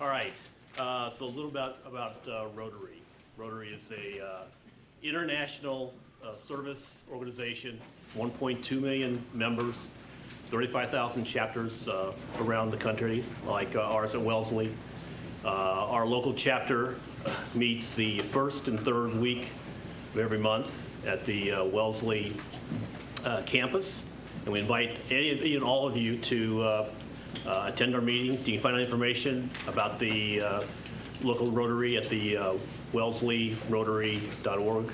All right, so a little about Rotary. Rotary is a international service organization, 1.2 million members, 35,000 chapters around the country, like ours at Wellesley. Our local chapter meets the first and third week of every month at the Wellesley campus, and we invite any and all of you to attend our meetings. You can find out information about the local Rotary at the wellesley.rotary.org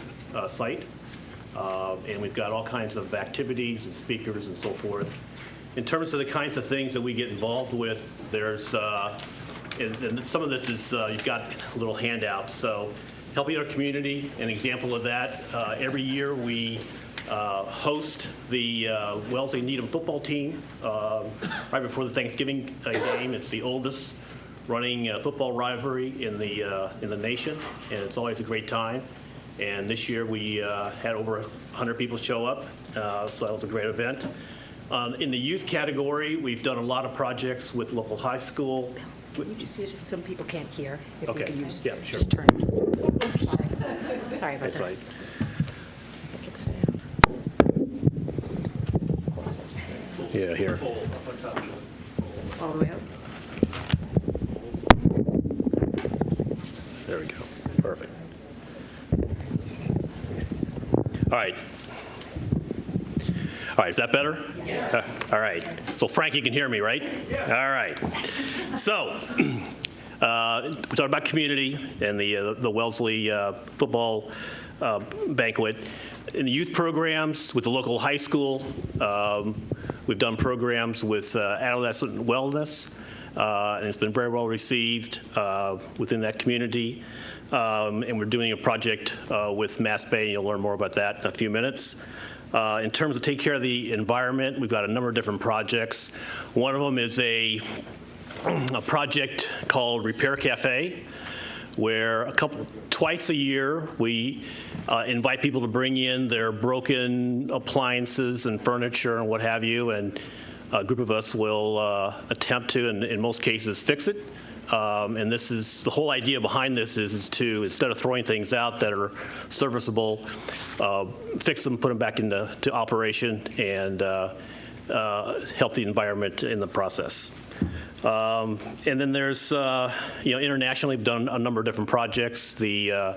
site. And we've got all kinds of activities and speakers and so forth. In terms of the kinds of things that we get involved with, there's, and some of this is, you've got little handouts. So helping our community, an example of that, every year we host the Wellesley Needham football team right before the Thanksgiving game. It's the oldest running football rivalry in the nation, and it's always a great time. And this year we had over 100 people show up, so that was a great event. In the youth category, we've done a lot of projects with local high school. Can you just use, some people can't hear. If Okay. we can use, Yeah, sure. just turn. Oops, sorry about That's that. right. I can stay up. Yeah, here. All the way up. There we go. Perfect. All right. All right, is that better? Yeah. All right. So Frank, you can hear me, right? Yeah. All right. So we're talking about community and the Wellesley football banquet. In the youth programs with the local high school, we've done programs with adolescent wellness, and it's been very well received within that community. And we're doing a project with Masbate, and you'll learn more about that in a few minutes. In terms of take care of the environment, we've got a number of different projects. One of them is a project called Repair Cafe, where twice a year we invite people to bring in their broken appliances and furniture and what have you, and a group of us will attempt to, and in most cases, fix it. And this is the whole idea behind this is to, instead of throwing things out that are serviceable, fix them, put them back into operation, and help the environment in the process. And then there's, internationally, we've done a number of different projects. The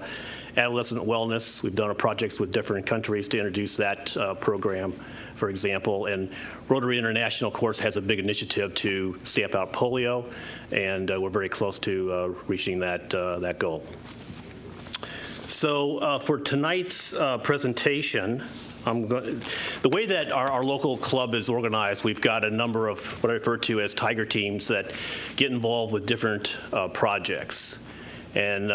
adolescent wellness, we've done projects with different countries to introduce that program, for example. And Rotary International, of course, has a big initiative to stamp out polio, and we're very close to reaching that goal. So for tonight's presentation, the way that our local club is organized, we've got a number of what I refer to as tiger teams that get involved with different projects. And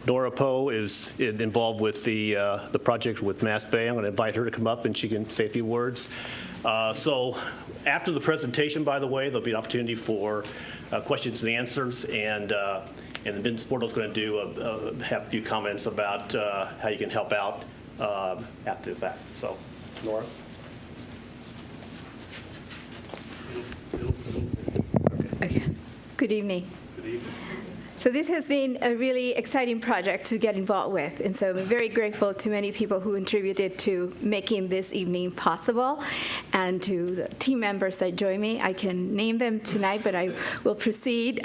Nora Poe is involved with the project with Masbate. I'm going to invite her to come up and she can say a few words. So after the presentation, by the way, there'll be an opportunity for questions and answers, and Vince Borto's going to have a few comments about how you can help out after that. So, Nora. Okay. Good evening. Good evening. So this has been a really exciting project to get involved with, and so I'm very grateful to many people who contributed to making this evening possible, and to the team members that join me. I can name them tonight, but I will proceed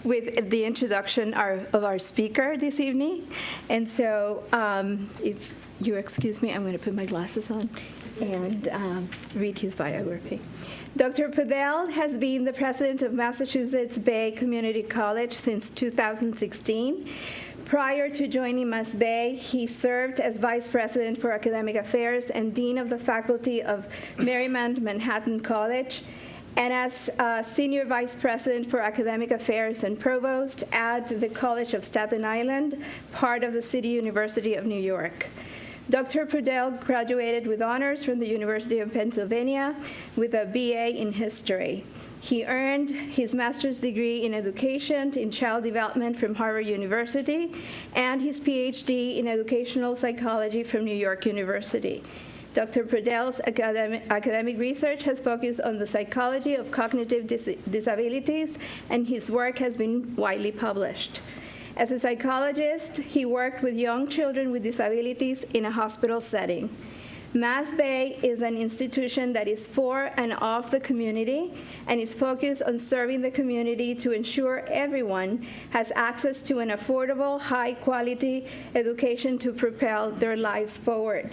with the introduction of our speaker this evening. And so if you excuse me, I'm going to put my glasses on and read his biography. Dr. Podell has been the president of Massachusetts Bay Community College since 2016. Prior to joining Masbate, he served as vice president for academic affairs and dean of the faculty of Marymount Manhattan College, and as senior vice president for academic affairs and provost at the College of Staten Island, part of the City University of New York. Dr. Podell graduated with honors from the University of Pennsylvania with a BA in history. He earned his master's degree in education in child development from Harvard University and his PhD in educational psychology from New York University. Dr. Pradell's academic research has focused on the psychology of cognitive disabilities, and his work has been widely published. As a psychologist, he worked with young children with disabilities in a hospital setting. Masbate is an institution that is for and of the community and is focused on serving the community to ensure everyone has access to an affordable, high-quality education to propel their lives forward.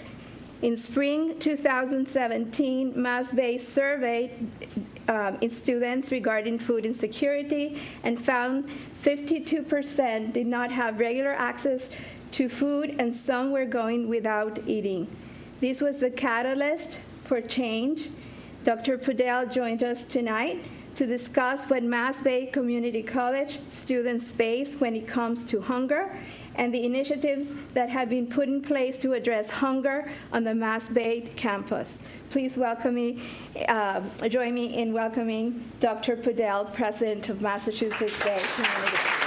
In spring 2017, Masbate surveyed its students regarding food insecurity and found 52% did not have regular access to food and some were going without eating. This was the catalyst for change. Dr. Pradell joined us tonight to discuss what Masbate Community College students face when it comes to hunger and the initiatives that have been put in place to address hunger on the Masbate campus. Please join me in welcoming Dr. Pradell, President of Massachusetts Bay Community College.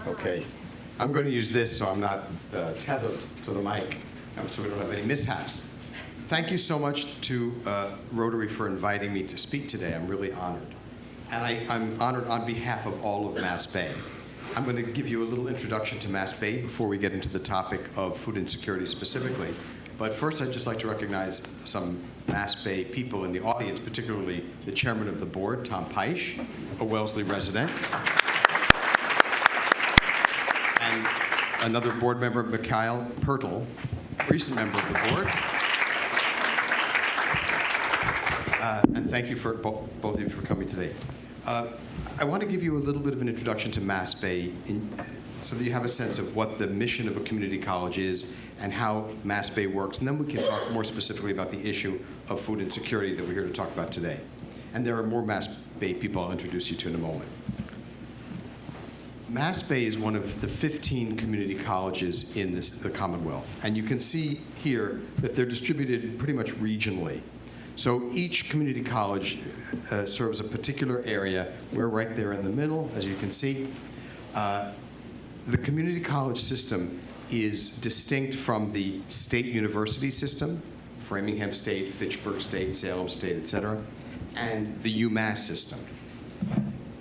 Okay. I'm going to use this so I'm not tethered to the mic, so we don't have any mishaps. Thank you so much to Rotary for inviting me to speak today. I'm really honored. And I'm honored on behalf of all of Masbate. I'm going to give you a little introduction to Masbate before we get into the topic of food insecurity specifically. But first, I'd just like to recognize some Masbate people in the audience, particularly the chairman of the board, Tom Peisch, a Wellesley resident. And another board member, Mikhail Pertl, recent member of the board. And thank you for both of you for coming today. I want to give you a little bit of an introduction to Masbate so that you have a sense of what the mission of a community college is and how Masbate works. And then we can talk more specifically about the issue of food insecurity that we're here to talk about today. And there are more Masbate people I'll introduce you to in a moment. Masbate is one of the 15 community colleges in the Commonwealth. And you can see here that they're distributed pretty much regionally. So each community college serves a particular area. We're right there in the middle, as you can see. The community college system is distinct from the state university system, Framingham State, Fitchburg State, Salem State, et cetera, and the UMass system.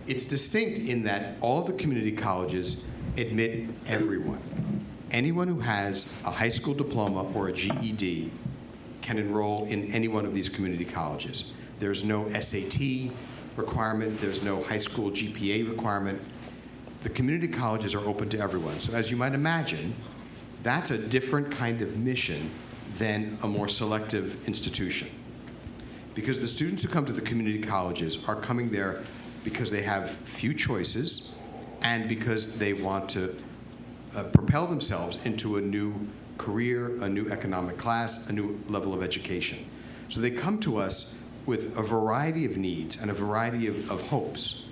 It's distinct in that all the community colleges admit everyone. Anyone who has a high school diploma or a GED can enroll in any one of these community colleges. There's no SAT requirement. There's no high school GPA requirement. The community colleges are open to everyone. So as you might imagine, that's a different kind of mission than a more selective institution. Because the students who come to the community colleges are coming there because they have few choices and because they want to propel themselves into a new career, a new economic class, a new level of education. So they come to us with a variety of needs and a variety of hopes.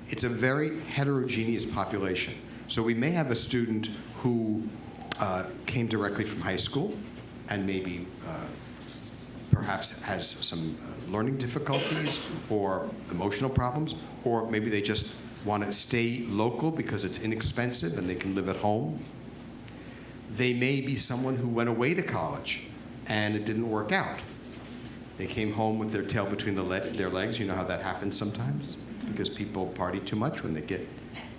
It's a very heterogeneous population. So we may have a student who came directly from high school and maybe perhaps has some learning difficulties or emotional problems, or maybe they just want to stay local because it's inexpensive and they can live at home. They may be someone who went away to college and it didn't work out. They came home with their tail between their legs. You know how that happens sometimes because people party too much when they get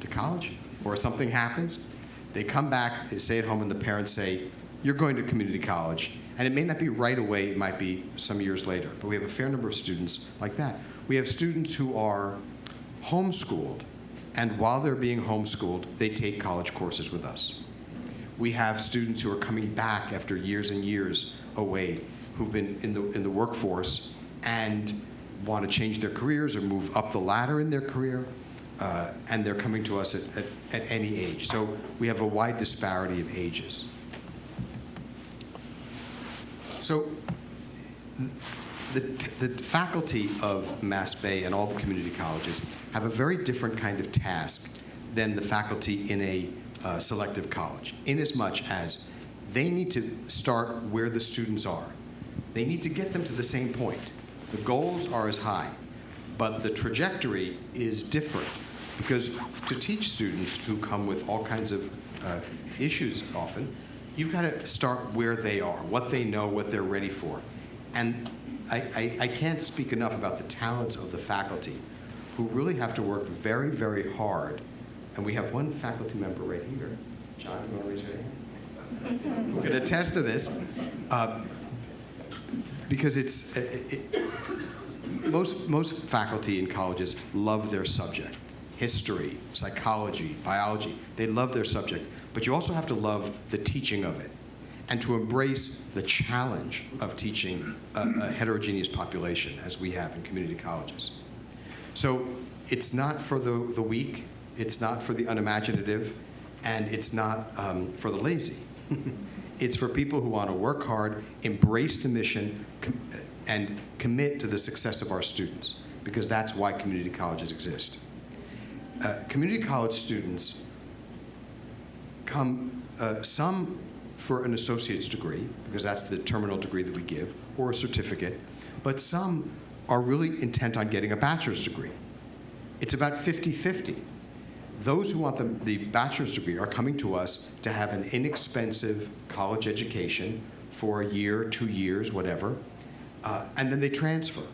to college, or something happens. They come back, they stay at home, and the parents say, you're going to community college. And it may not be right away, it might be some years later. But we have a fair number of students like that. We have students who are homeschooled, and while they're being homeschooled, they take college courses with us. We have students who are coming back after years and years away, who've been in the workforce and want to change their careers or move up the ladder in their career, and they're coming to us at any age. So we have a wide disparity of ages. So the faculty of Masbate and all the community colleges have a very different kind of task than the faculty in a selective college, inasmuch as They need to start where the students are. They need to get them to the same point. The goals are as high, but the trajectory is different, because to teach students who come with all kinds of issues often, you've got to start where they are, what they know, what they're ready for. And I can't speak enough about the talents of the faculty, who really have to work very, very hard. And we have one faculty member right here. John, you want to raise your hand? Who can attest to this. Because most faculty in colleges love their subject. History, psychology, biology, they love their subject. But you also have to love the teaching of it, and to embrace the challenge of teaching a heterogeneous population, as we have in community colleges. So it's not for the weak, it's not for the unimaginative, and it's not for the lazy. It's for people who want to work hard, embrace the mission, and commit to the success of our students, because that's why community colleges exist. Community college students come, some for an associate's degree, because that's the terminal degree that we give, or a certificate, but some are really intent on getting a bachelor's degree. It's about 50-50. Those who want the bachelor's degree are coming to us to have an inexpensive college education for a year, 2 years, whatever, and then they transfer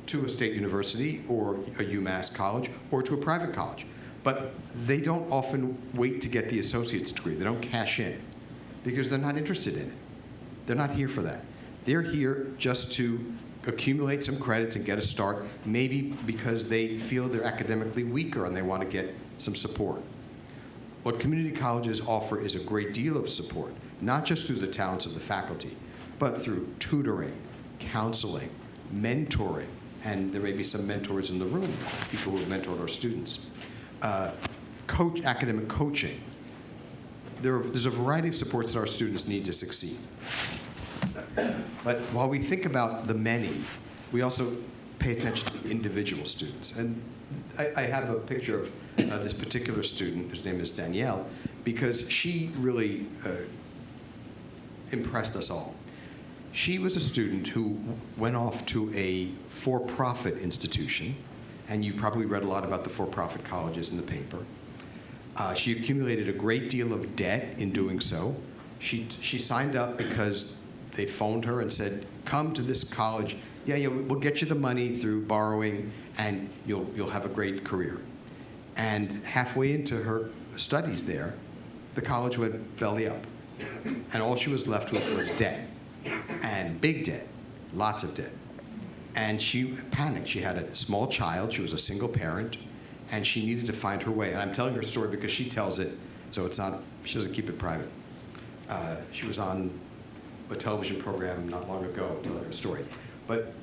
to a state university or a UMass college or to a private college. But they don't often wait to get the associate's degree. They don't cash in because they're not interested in it. They're not here for that. They're here just to accumulate some credits and get a start, maybe because they feel they're academically weaker and they want to get some support. What community colleges offer is a great deal of support, not just through the talents of the faculty, but through tutoring, counseling, mentoring, and there may be some mentors in the room, people who have mentored our students. Academic coaching. There's a variety of supports that our students need to succeed. But while we think about the many, we also pay attention to individual students. And I have a picture of this particular student, whose name is Danielle, because she really impressed us all. She was a student who went off to a for-profit institution, and you probably read a lot about the for-profit colleges in the paper. She accumulated a great deal of debt in doing so. She signed up because they phoned her and said, come to this college. Yeah, we'll get you the money through borrowing, and you'll have a great career. And halfway into her studies there, the college went belly up. And all she was left with was debt, and big debt, lots of debt. And she panicked. She had a small child. She was a single parent, and she needed to find her way. And I'm telling her story because she tells it, so it's not, she doesn't keep it private. She was on a television program not long ago telling her story. But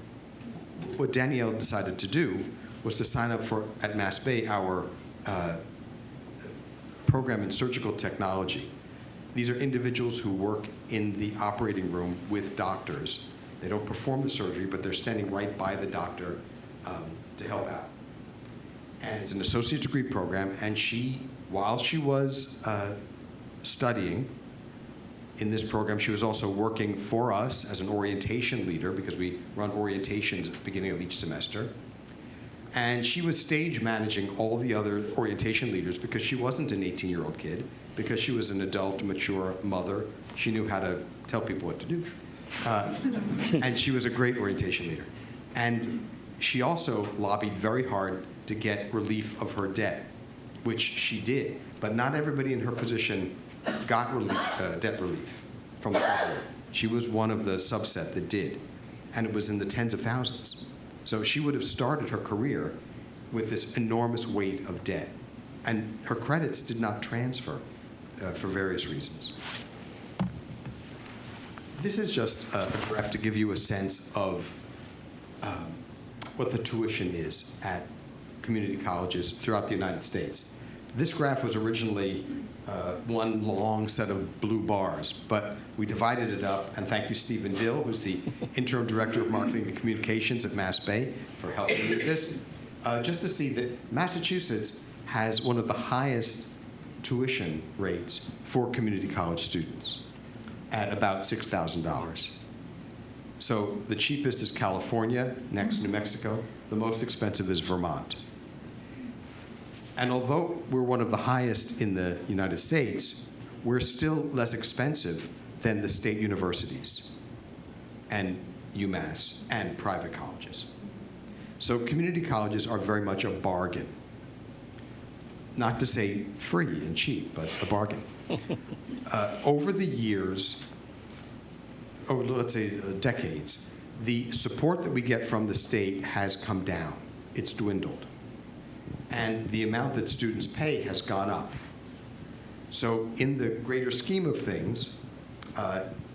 what Danielle decided to do was to sign up for, at Masbate, our program in surgical technology. These are individuals who work in the operating room with doctors. They don't perform the surgery, but they're standing right by the doctor to help out. And it's an associate degree program, and she, while she was studying in this program, she was also working for us as an orientation leader, because we run orientations at the beginning of each semester. And she was stage managing all the other orientation leaders because she wasn't an 18-year-old kid, because she was an adult, mature mother. She knew how to tell people what to do. And she was a great orientation leader. And she also lobbied very hard to get relief of her debt, which she did. But not everybody in her position got debt relief from the government. She was one of the subset that did, and it was in the tens of thousands. So she would have started her career with this enormous weight of debt, and her credits did not transfer for various reasons. This is just a graph to give you a sense of what the tuition is at community colleges throughout the United States. This graph was originally one long set of blue bars, but we divided it up, and thank you, Stephen Dill, who's the Interim Director of Marketing and Communications at Masbate, for helping me with this, just to see that Massachusetts has one of the highest tuition rates for community college students. at about $6,000. So the cheapest is California, next New Mexico. The most expensive is Vermont. And although we're one of the highest in the United States, we're still less expensive than the state universities and UMass and private colleges. So community colleges are very much a bargain. Not to say free and cheap, but a bargain. Over the years, over let's say decades, the support that we get from the state has come down. It's dwindled. And the amount that students pay has gone up. So in the greater scheme of things,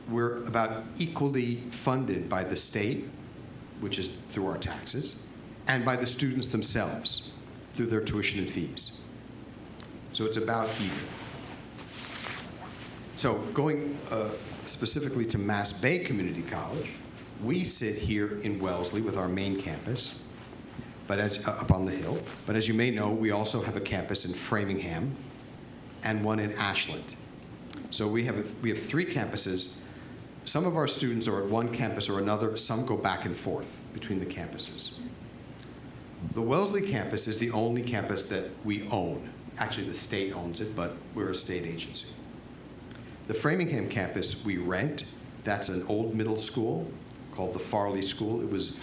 we're about equally funded by the state, which is through our taxes, and by the students themselves through their tuition and fees. So it's about even. So going specifically to Masbate Community College, we sit here in Wellesley with our main campus, but up on the hill. But as you may know, we also have a campus in Framingham and one in Ashland. So we have 3 campuses. Some of our students are at one campus or another. Some go back and forth between the campuses. The Wellesley campus is the only campus that we own. Actually, the state owns it, but we're a state agency. The Framingham campus we rent. That's an old middle school called the Farley School. It was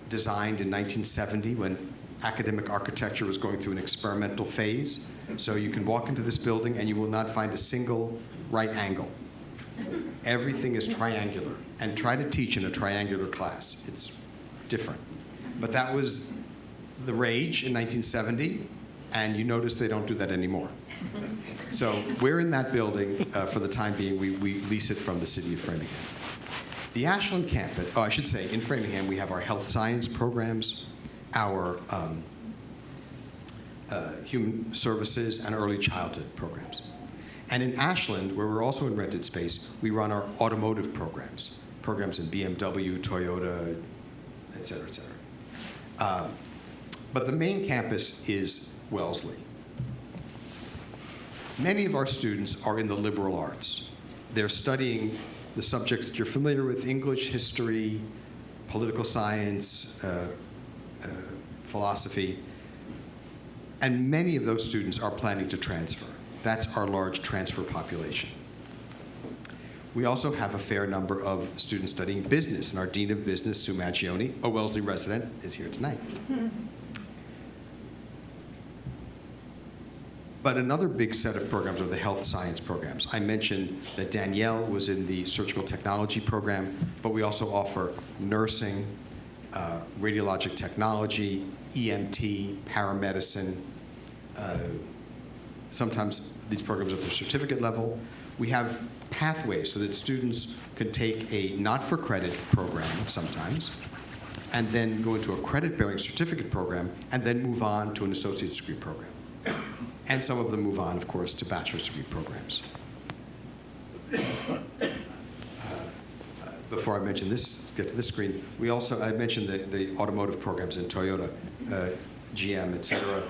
designed in 1970 when academic architecture was going through an experimental phase. So you can walk into this building and you will not find a single right angle. Everything is triangular. And try to teach in a triangular class. It's different. But that was the rage in 1970, and you notice they don't do that anymore. So we're in that building for the time being. We lease it from the city of Framingham. The Ashland campus, I should say, in Framingham, we have our health science programs, our human services, and early childhood programs. And in Ashland, where we're also in rented space, we run our automotive programs in BMW, Toyota, et cetera, et cetera. But the main campus is Wellesley. Many of our students are in the liberal arts. They're studying the subjects that you're familiar with: English, history, political science, philosophy. And many of those students are planning to transfer. That's our large transfer population. We also have a fair number of students studying business, and our Dean of Business, Sue Maggioni, a Wellesley resident, is here tonight. But another big set of programs are the health science programs. I mentioned that Danielle was in the surgical technology program, but we also offer nursing, radiologic technology, EMT, paramedicine. Sometimes these programs are at the certificate level. We have pathways so that students can take a not-for-credit program sometimes, and then go into a credit-bearing certificate program, and then move on to an associate's degree program. And some of them move on, of course, to bachelor's degree programs. Before I mention this, get to this screen, I mentioned the automotive programs in Toyota, GM, et cetera.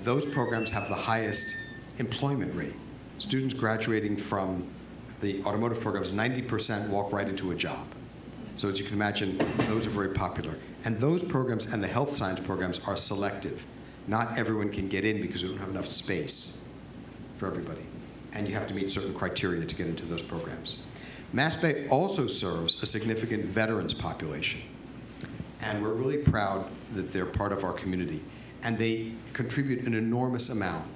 Those programs have the highest employment rate. Students graduating from the automotive programs, 90% walk right into a job. So as you can imagine, those are very popular. And those programs and the health science programs are selective. Not everyone can get in because we don't have enough space for everybody. And you have to meet certain criteria to get into those programs. Masbate also serves a significant veterans population. And we're really proud that they're part of our community. And they contribute an enormous amount.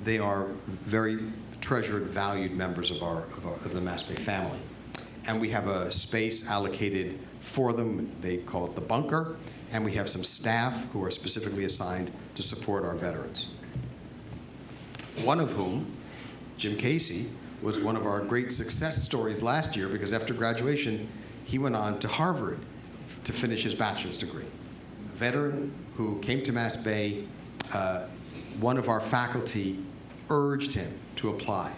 They are very treasured, valued members of the Masbate family. And we have a space allocated for them. They call it the bunker. And we have some staff who are specifically assigned to support our veterans. One of whom, Jim Casey, was one of our great success stories last year, because after graduation, he went on to Harvard to finish his bachelor's degree. A veteran who came to Masbate. One of our faculty urged him to apply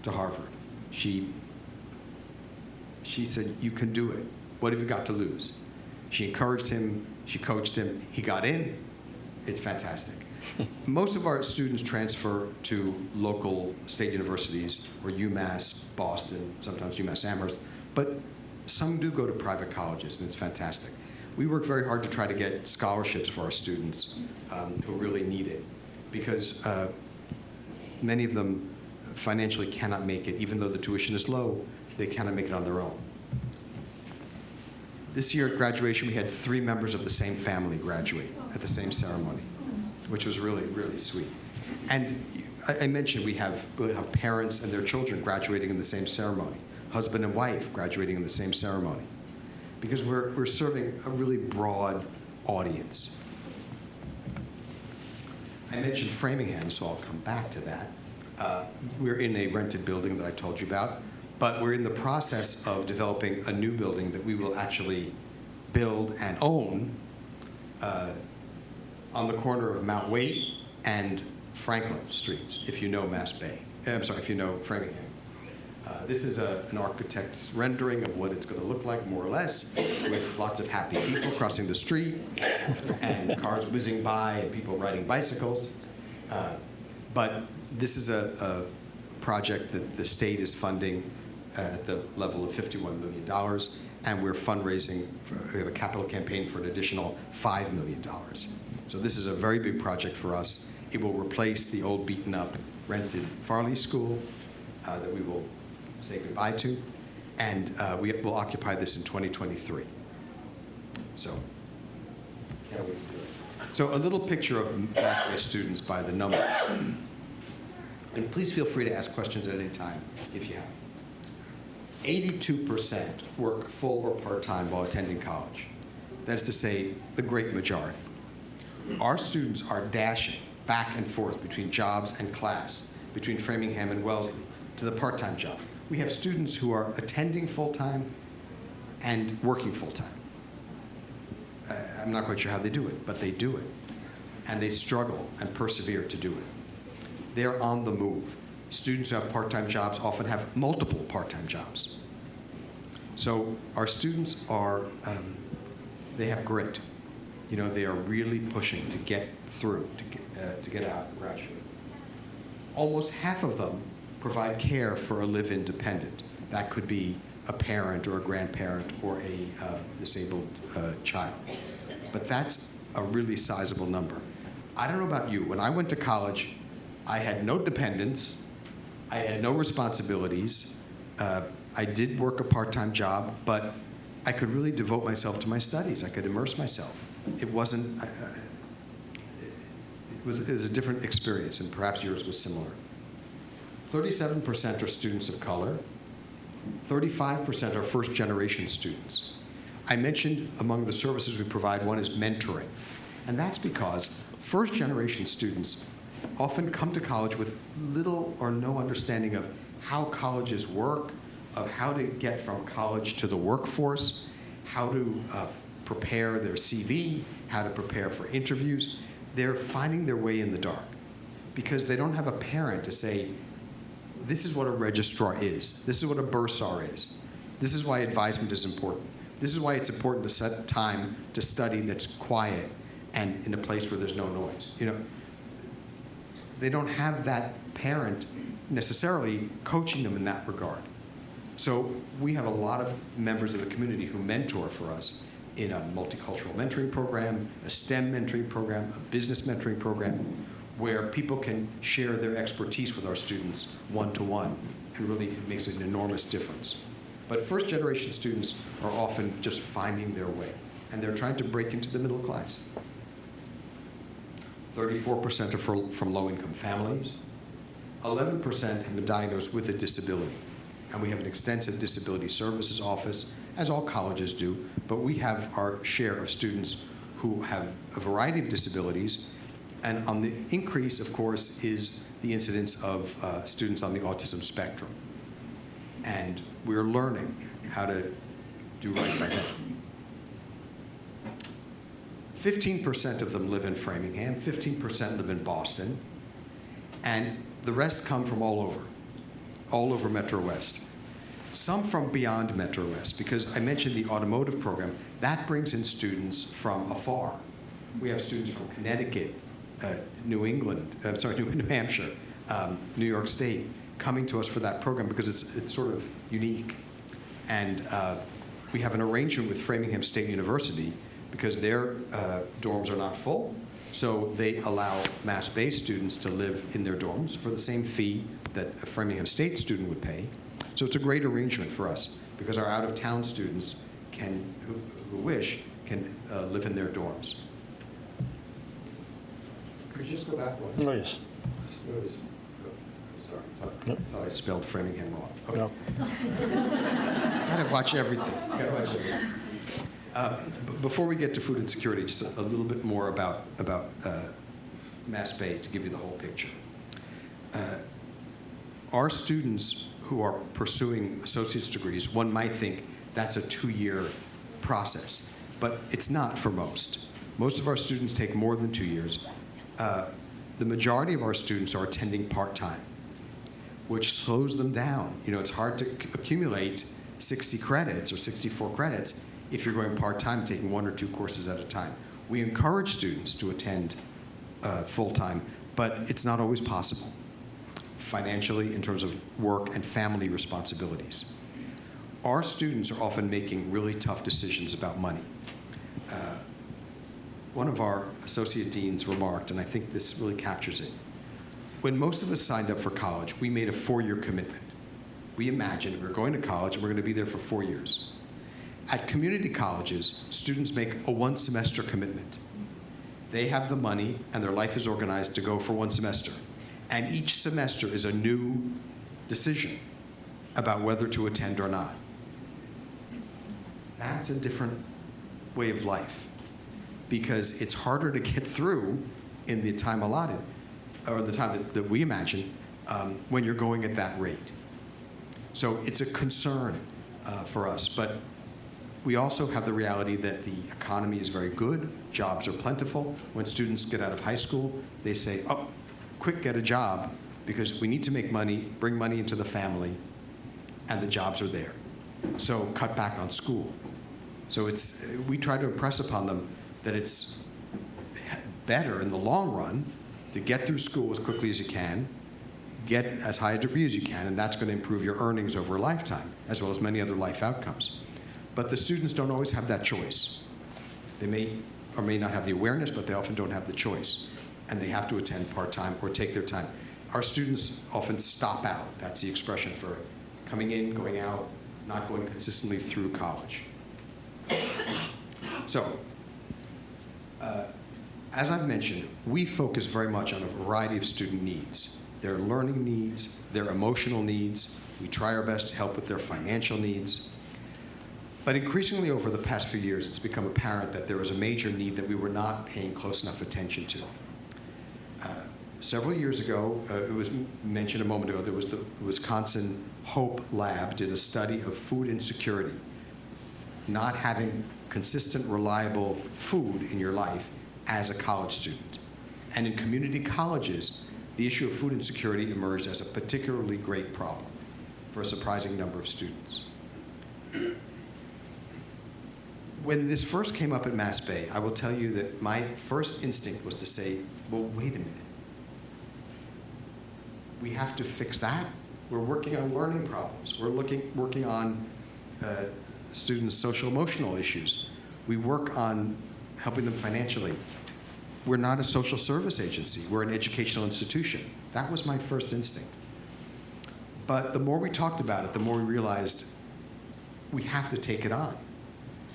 to Harvard. She said, "You can do it. What have you got to lose?" She encouraged him. She coached him. He got in. It's fantastic. Most of our students transfer to local state universities or UMass Boston, sometimes UMass Amherst, but some do go to private colleges, and it's fantastic. We work very hard to try to get scholarships for our students who really need it, because many of them financially cannot make it. Even though the tuition is low, they cannot make it on their own. This year at graduation, we had 3 members of the same family graduate at the same ceremony, which was really, really sweet. And I mentioned we have parents and their children graduating in the same ceremony, husband and wife graduating in the same ceremony, because we're serving a really broad audience. I mentioned Framingham, so I'll come back to that. We're in a rented building that I told you about, but we're in the process of developing a new building that we will actually build and own on the corner of Mount Waite and Franklin Streets, if you know Masbate. I'm sorry, if you know Framingham. This is an architect's rendering of what it's going to look like, more or less, with lots of happy people crossing the street and cars whizzing by and people riding bicycles. But this is a project that the state is funding at the level of $51 million, and we're fundraising. We have a capital campaign for an additional $5 million. So this is a very big project for us. It will replace the old beaten-up rented Farley School that we will say goodbye to, and we will occupy this in 2023. So, can't wait to do it. So a little picture of Masbate students by the numbers. And please feel free to ask questions at any time if you have. 82% work full or part-time while attending college. That is to say, the great majority. Our students are dashing back and forth between jobs and class, between Framingham and Wellesley, to the part-time job. We have students who are attending full-time and working full-time. I'm not quite sure how they do it, but they do it. And they struggle and persevere to do it. They're on the move. Students who have part-time jobs often have multiple part-time jobs. So our students are, they have grit. You know, they are really pushing to get through, to get out and graduate. Almost half of them provide care for a live-in dependent. That could be a parent or a grandparent or a disabled child. But that's a really sizable number. I don't know about you. When I went to college, I had no dependents. I had no responsibilities. I did work a part-time job, but I could really devote myself to my studies. I could immerse myself. It wasn't, it was a different experience, and perhaps yours was similar. 37% are students of color. 35% are first-generation students. I mentioned among the services we provide, one is mentoring. And that's because first-generation students often come to college with little or no understanding of how colleges work, of how to get from college to the workforce, how to prepare their CV, how to prepare for interviews. They're finding their way in the dark because they don't have a parent to say, this is what a registrar is. This is what a bursar is. This is why advisement is important. This is why it's important to set time to study that's quiet and in a place where there's no noise. You know, they don't have that parent necessarily coaching them in that regard. So we have a lot of members of the community who mentor for us in a multicultural mentoring program, a STEM mentoring program, a business mentoring program, where people can share their expertise with our students one-to-one, and really it makes an enormous difference. But first-generation students are often just finding their way, and they're trying to break into the middle class. 34% are from low-income families. 11% have been diagnosed with a disability, and we have an extensive disability services office, as all colleges do, but we have our share of students who have a variety of disabilities. And on the increase, of course, is the incidence of students on the autism spectrum. And we're learning how to do right by them. 15% of them live in Framingham, 15% live in Boston, and the rest come from all over Metro West. Some from beyond Metro West, because I mentioned the automotive program. That brings in students from afar. We have students from Connecticut, New Hampshire, New York State, coming to us for that program because it's sort of unique. And we have an arrangement with Framingham State University because their dorms are not full, so they allow Masbate students to live in their dorms for the same fee that a Framingham State student would pay. So it's a great arrangement for us because our out-of-town students who wish can live in their dorms. Could you just go back one? Oh, yes. Sorry, Nope. thought I spelled Framingham wrong. Okay. No. Gotta watch everything. Before we get to food insecurity, just a little bit more about Masbate to give you the whole picture. Our students who are pursuing associate's degrees, one might think that's a 2-year process, but it's not for most. Most of our students take more than 2 years. The majority of our students are attending part-time, which slows them down. You know, it's hard to accumulate 60 credits or 64 credits if you're going part-time, taking 1 or 2 courses at a time. We encourage students to attend full-time, but it's not always possible financially in terms of work and family responsibilities. Our students are often making really tough decisions about money. One of our associate deans remarked, and I think this really captures it, when most of us signed up for college, we made a 4-year commitment. We imagined we're going to college and we're going to be there for 4 years. At community colleges, students make a 1-semester commitment. They have the money and their life is organized to go for 1 semester. And each semester is a new decision about whether to attend or not. That's a different way of life because it's harder to get through in the time allotted, or the time that we imagine, when you're going at that rate. So it's a concern for us, but we also have the reality that the economy is very good, jobs are plentiful. When students get out of high school, they say, oh, quick, get a job, because we need to make money, bring money into the family, and the jobs are there. So cut back on school. So we try to impress upon them that it's better in the long run to get through school as quickly as you can, get as high a degree as you can, and that's going to improve your earnings over a lifetime, as well as many other life outcomes. But the students don't always have that choice. They may or may not have the awareness, but they often don't have the choice. And they have to attend part-time or take their time. Our students often stop out. That's the expression for coming in, going out, not going consistently through college. So, as I've mentioned, we focus very much on a variety of student needs. Their learning needs, their emotional needs. We try our best to help with their financial needs. But increasingly over the past few years, it's become apparent that there was a major need that we were not paying close enough attention to. Several years ago, it was mentioned a moment ago, there was the Wisconsin Hope Lab did a study of food insecurity, not having consistent, reliable food in your life as a college student. And in community colleges, the issue of food insecurity emerged as a particularly great problem for a surprising number of students. When this first came up at Masbate, I will tell you that my first instinct was to say, well, wait a minute. We have to fix that. We're working on learning problems. We're working on students' social emotional issues. We work on helping them financially. We're not a social service agency. We're an educational institution. That was my first instinct. But the more we talked about it, the more we realized we have to take it on.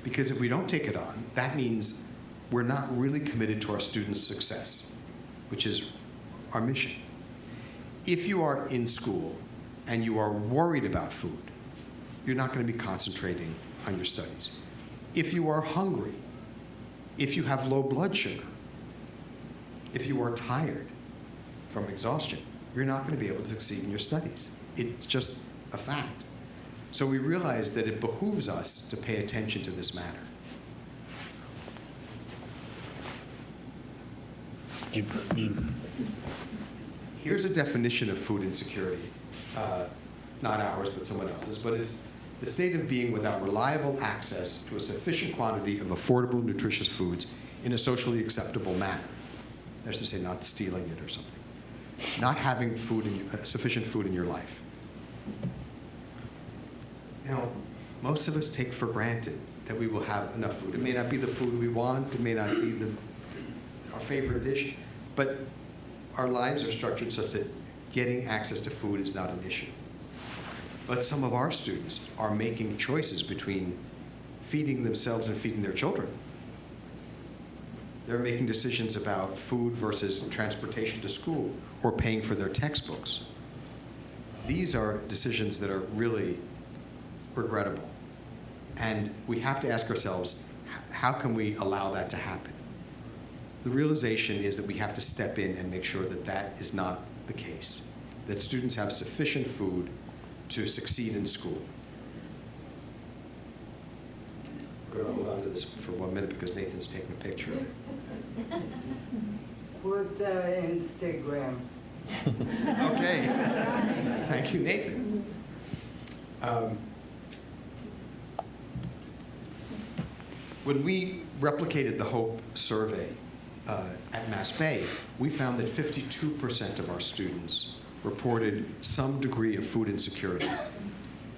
Because if we don't take it on, that means we're not really committed to our students' success, which is our mission. If you are in school and you are worried about food, you're not going to be concentrating on your studies. If you are hungry, if you have low blood sugar, if you are tired from exhaustion, you're not going to be able to succeed in your studies. It's just a fact. So we realized that it behooves us to pay attention to this matter. Here's a definition of food insecurity, not ours, but someone else's, but it's the state of being without reliable access to a sufficient quantity of affordable, nutritious foods in a socially acceptable manner. That is to say, not stealing it or something. Not having food sufficient food in your life. Now, most of us take for granted that we will have enough food. It may not be the food we want, it may not be our favorite dish, but our lives are structured such that getting access to food is not an issue. But some of our students are making choices between feeding themselves and feeding their children. They're making decisions about food versus transportation to school or paying for their textbooks. These are decisions that are really regrettable. And we have to ask ourselves, how can we allow that to happen? The realization is that we have to step in and make sure that that is not the case, that students have sufficient food to succeed in school. We're going to hold on to this for 1 minute because Nathan's taking a picture of it. Put Instagram. Okay. Thank you, Nathan. When we replicated the HOPE survey at Masbate, we found that 52% of our students reported some degree of food insecurity,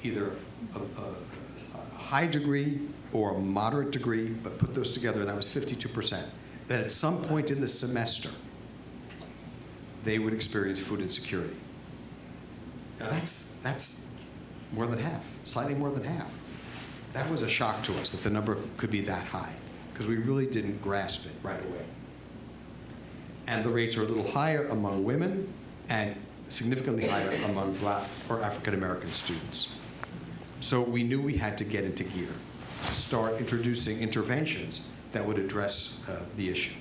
either a high degree or a moderate degree, but put those together, and that was 52%, that at some point in the semester, they would experience food insecurity. Now that's more than half, slightly more than half. That was a shock to us that the number could be that high, because we really didn't grasp it right away. And the rates are a little higher among women and significantly higher among Black or African American students. So we knew we had to get into gear to start introducing interventions that would address the issue.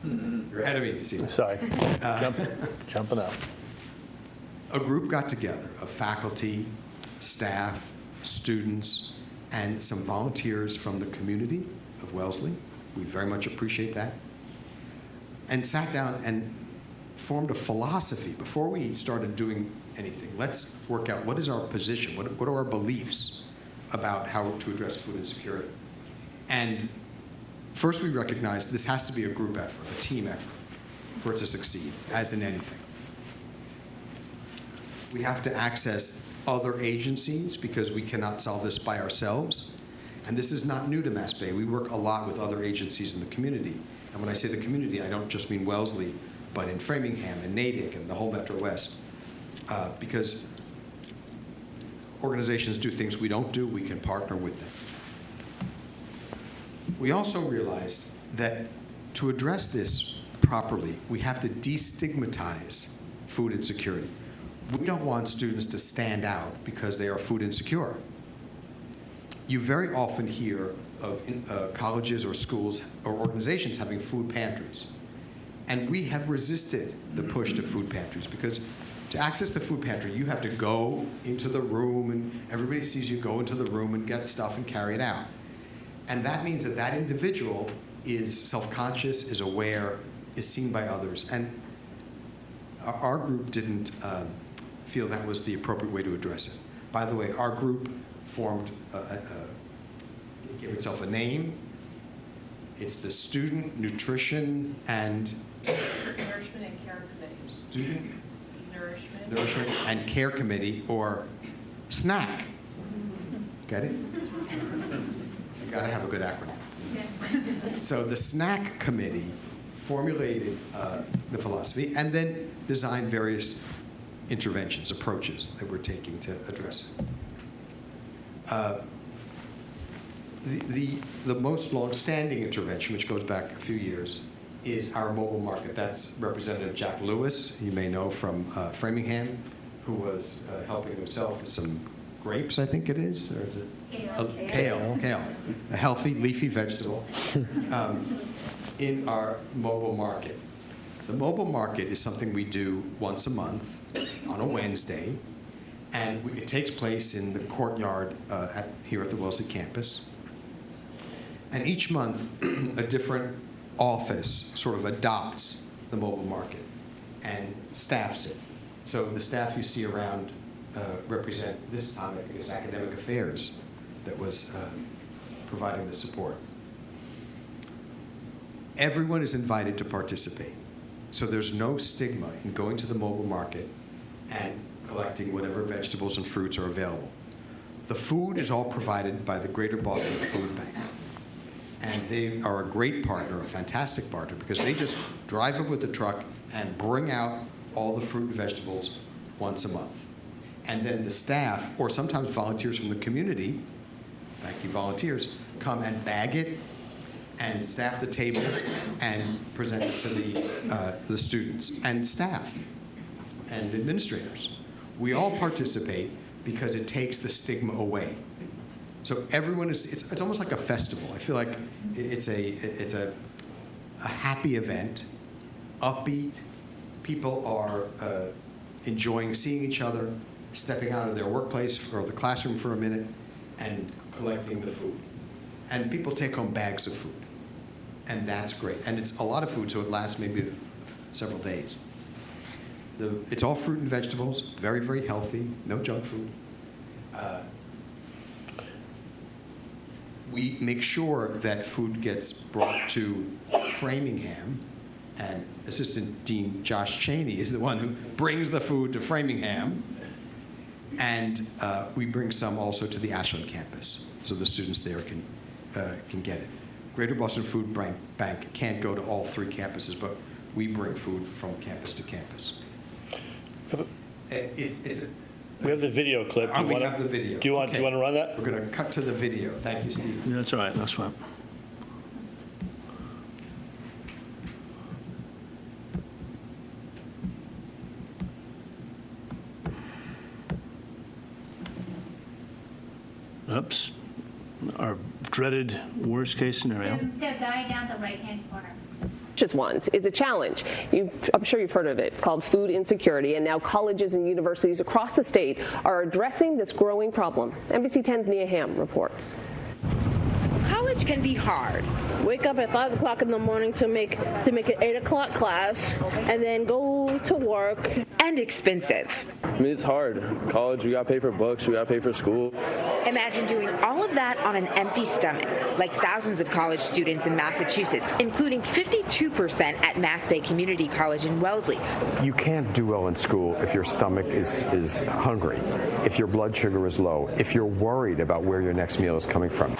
You're ahead of me, Steve. Sorry, jumping up. A group got together of faculty, staff, students, and some volunteers from the community of Wellesley. We very much appreciate that. And sat down and formed a philosophy before we started doing anything. Let's work out what is our position, what are our beliefs about how to address food insecurity. And first we recognized this has to be a group effort, a team effort, for it to succeed, as in anything. We have to access other agencies because we cannot solve this by ourselves. And this is not new to Masbate. We work a lot with other agencies in the community. And when I say the community, I don't just mean Wellesley, but in Framingham and Natick and the whole Metro West. Because organizations do things we don't do, we can partner with them. We also realized that to address this properly, we have to destigmatize food insecurity. We don't want students to stand out because they are food insecure. You very often hear of colleges or schools or organizations having food pantries. And we have resisted the push to food pantries because to access the food pantry, you have to go into the room and everybody sees you go into the room and get stuff and carry it out. And that means that that individual is self-conscious, is aware, is seen by others. And our group didn't feel that was the appropriate way to address it. By the way, our group formed, gave itself a name. It's the Student Nutrition and Nourishment and Care Committee. Student Nourishment and Care Committee, or SNAC. Get it? You gotta have a good acronym. So the SNAC Committee formulated the philosophy and then designed various interventions, approaches that we're taking to address it. The most long-standing intervention, which goes back a few years, is our mobile market. That's Representative Jack Lewis, you may know from Framingham, who was helping himself with some grapes, I think it is, or is it? Kale, a healthy leafy vegetable, in our mobile market. The mobile market is something we do once a month on a Wednesday, and it takes place in the courtyard here at the Wellesley campus. And each month, a different office sort of adopts the mobile market and staffs it. So the staff you see around represent, this time I think it's Academic Affairs that was providing the support. Everyone is invited to participate. So there's no stigma in going to the mobile market and collecting whatever vegetables and fruits are available. The food is all provided by the Greater Boston Food Bank. And they are a great partner, a fantastic partner, because they just drive up with the truck and bring out all the fruit and vegetables once a month. And then the staff, or sometimes volunteers from the community, thank you volunteers, come and bag it and staff the tables and present it to the students and staff and administrators. We all participate because it takes the stigma away. So everyone is, it's almost like a festival. I feel like it's a happy event, upbeat. People are enjoying seeing each other, stepping out of their workplace or the classroom for a minute and collecting the food. And people take home bags of food. And that's great. And it's a lot of food, so it lasts maybe several days. It's all fruit and vegetables, very, very healthy, no junk food. We make sure that food gets brought to Framingham, and Assistant Dean Josh Cheney is the one who brings the food to Framingham. And we bring some also to the Ashland campus, so the students there can get it. Greater Boston Food Bank can't go to all 3 campuses, but we bring food from campus to campus. We have the video clip. We have the video. Do you want to run that? We're going to cut to the video. Thank you, Steve. Yeah, that's all right. That's fine. Oops. Our dreaded worst-case scenario. Instead of dying down the right-hand corner. Just once is a challenge. I'm sure you've heard of it. It's called food insecurity, and now colleges and universities across the state are addressing this growing problem. NBC 10's Nia Ham reports. College can be hard. Wake up at 5 o'clock in the morning to make an 8 o'clock class, and then go to work. And expensive. I mean, it's hard. College, we got to pay for books, we got to pay for school. Imagine doing all of that on an empty stomach, like thousands of college students in Massachusetts, including 52% at Masbate Community College in Wellesley. You can't do well in school if your stomach is hungry, if your blood sugar is low, if you're worried about where your next meal is coming from.